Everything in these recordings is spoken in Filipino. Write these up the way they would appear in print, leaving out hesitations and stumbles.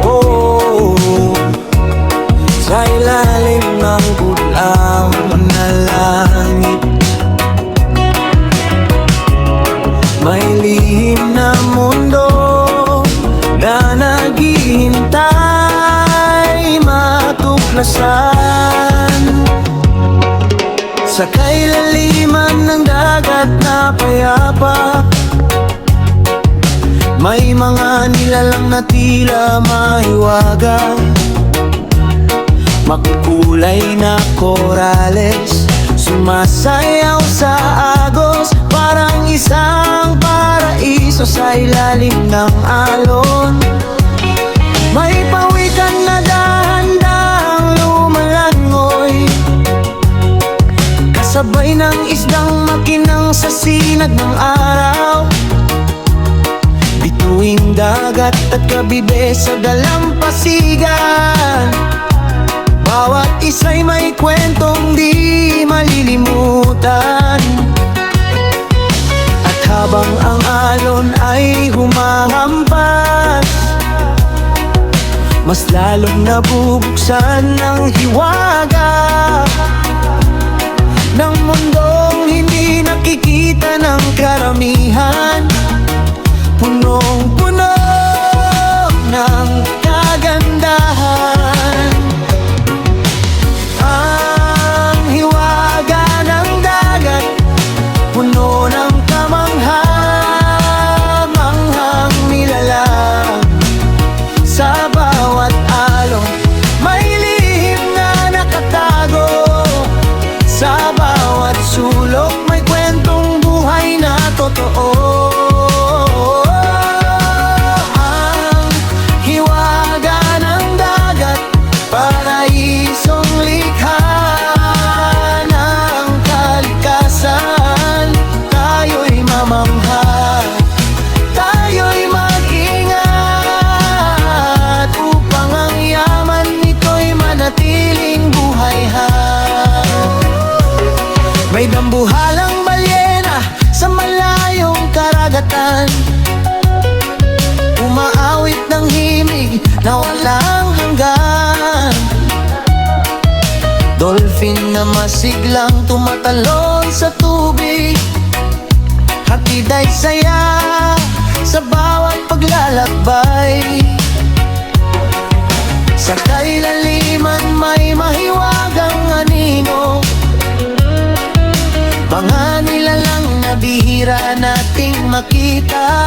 Oh, sa ilalim ng pulang na langit, may lihim na mundo na naghihintay matuklasan. Sa kailaliman ng dagat na payapa, may mga nilalang na tila mahiwaga, makukulay na korales, sumasayaw sa agos, parang isang paraiso sa ilalim ng alon. May pawikan na dahan-dahang lumalangoy, kasabay ng isdang makinang sa sinag ng araw. Bituing dagat at kabibe sa dalampasigan, bawat isa'y may kwentong di malilimutan. At habang ang alon ay humahampas, mas lalong nabubuksan ng hiwaga ng mundong hindi nakikita ng karamihan. Punong-puno ng kagandahan, ang hiwaga ng dagat, puno ng kamangha-manghang nilalang. Sa bawat alon, may lihim na nakatago, sa bawat sulok, may kwentong buhay na totoo. May dambuhalang balyena sa malayong karagatan, umaawit ng himig na walang hanggan. Dolphin na masiglang tumatalon sa tubig, hatid ay saya sa bawat paglalakbay. Sa kailaliman may mahiwagang anino, mga nilalang na bihira nating makita.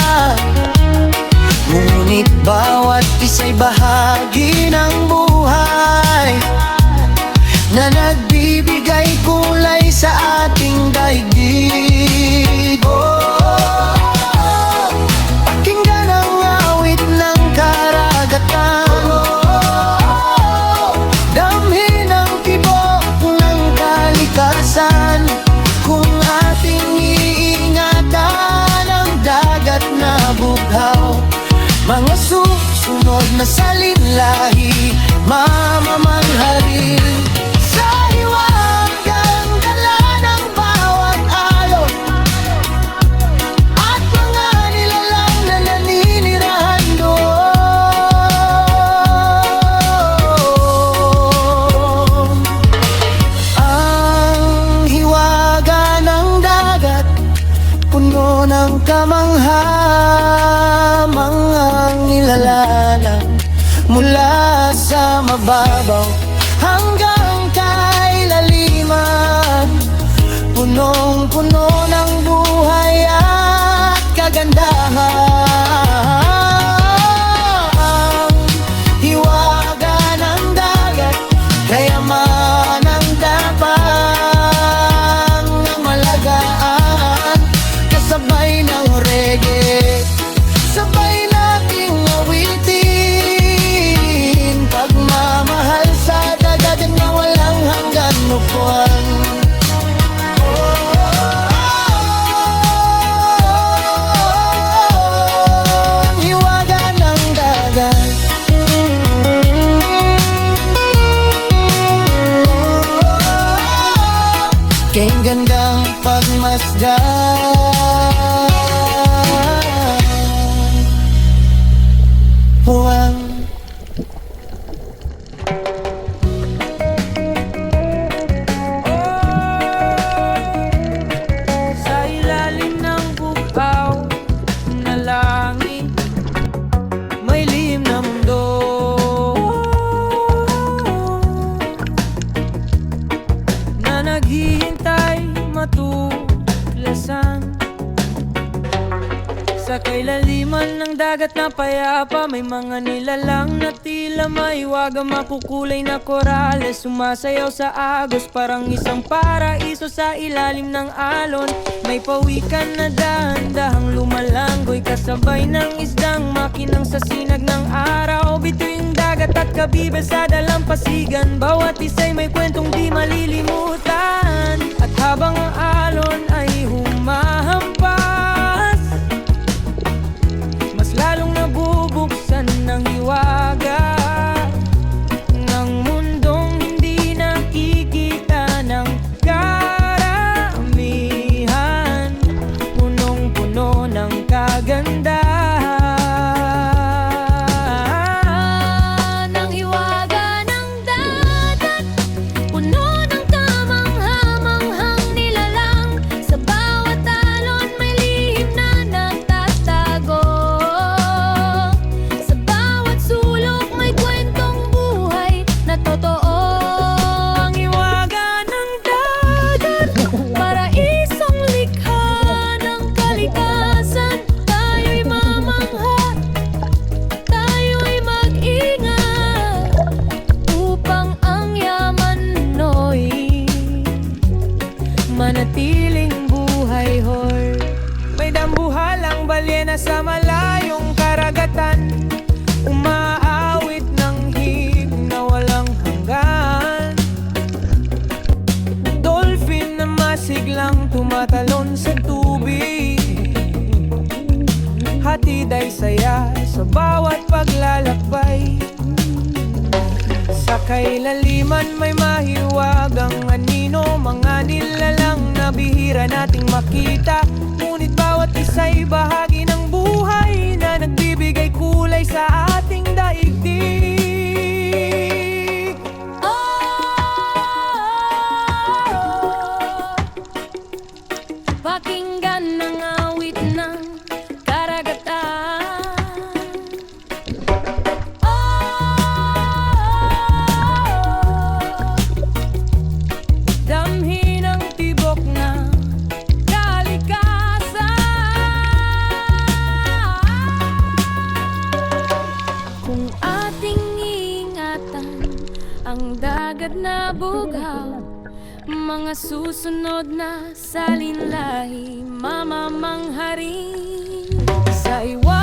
Ngunit bawat isa'y bahagi ng buhay na nagbibigay kulay sa ating daigdig. Pakinggan ang awit ng karagatan, damhin ang tibok ng kalikasan. Kung ating iingatan ang dagat na bughaw, mga susunod na salinlahi mamamalharin. Sa hiwagang dala ng bawat alon, at mga nilalang na naninirahan doon. Ang hiwaga ng dagat, puno ng kamangha-manghang nilalalang, mula sa mababaw hanggang kailaliman. Punong-puno ng buhay at kagandahan. Hiwaga ng dagat, kayaman ang dabang ng malagaan, kasabay ng reggae, sabay nating awitin, pagmamahal sa dagat na walang hanggan upuan. Hiwaga ng dagat, kay gandang pagmasdan. Sa kailaliman ng dagat na payapa, may mga nilalang na tila maiwaga, makukulay na korales sumasayaw sa agos, parang isang paraiso sa ilalim ng alon. May pawikan na dahan-dahang lumalanggoy, kasabay ng isdang makinang sa sinag ng araw. Bituing dagat at kabibe sa dalampasigan, bawat isa'y may kwentong di malilimutan. At habang ang alon ay humahampas, mas lalong nabubuksan ng hiwaga ng mundong hindi nakikita ng karamihan, punong-puno ng kagandahan. Ng hiwaga ng dagat, puno ng kamangha-manghang nilalang. Sa bawat alon may lihim na nagtatago, sa bawat sulok may kwentong buhay na totoo. Ang hiwaga ng dagat, Paraisong likha ng kalikasan. Tayo'y mamangha, tayo'y mag-ingat upang ang yaman no'y manatiling buhay hor. May dambuhalang balyena sa malayong karagatan, umaawit ng hig na walang hanggan. Dolphin na masiglang tumatalon sa tubig, hatid ay saya sa bawat paglalakbay. Sa kailaliman may mahiwagang anino, mga nilalang na bihira nating makita. Ngunit bawat isa'y bahagi ng buhay na nagbibigay kulay sa ating daigdig. pakinggan ng awit ng karagatan. Damhin ang tibok na kalikasan. Kung ating ingatan ang dagat na bugaw, mga susunod na salinlahi mamamangharin. Sa iwan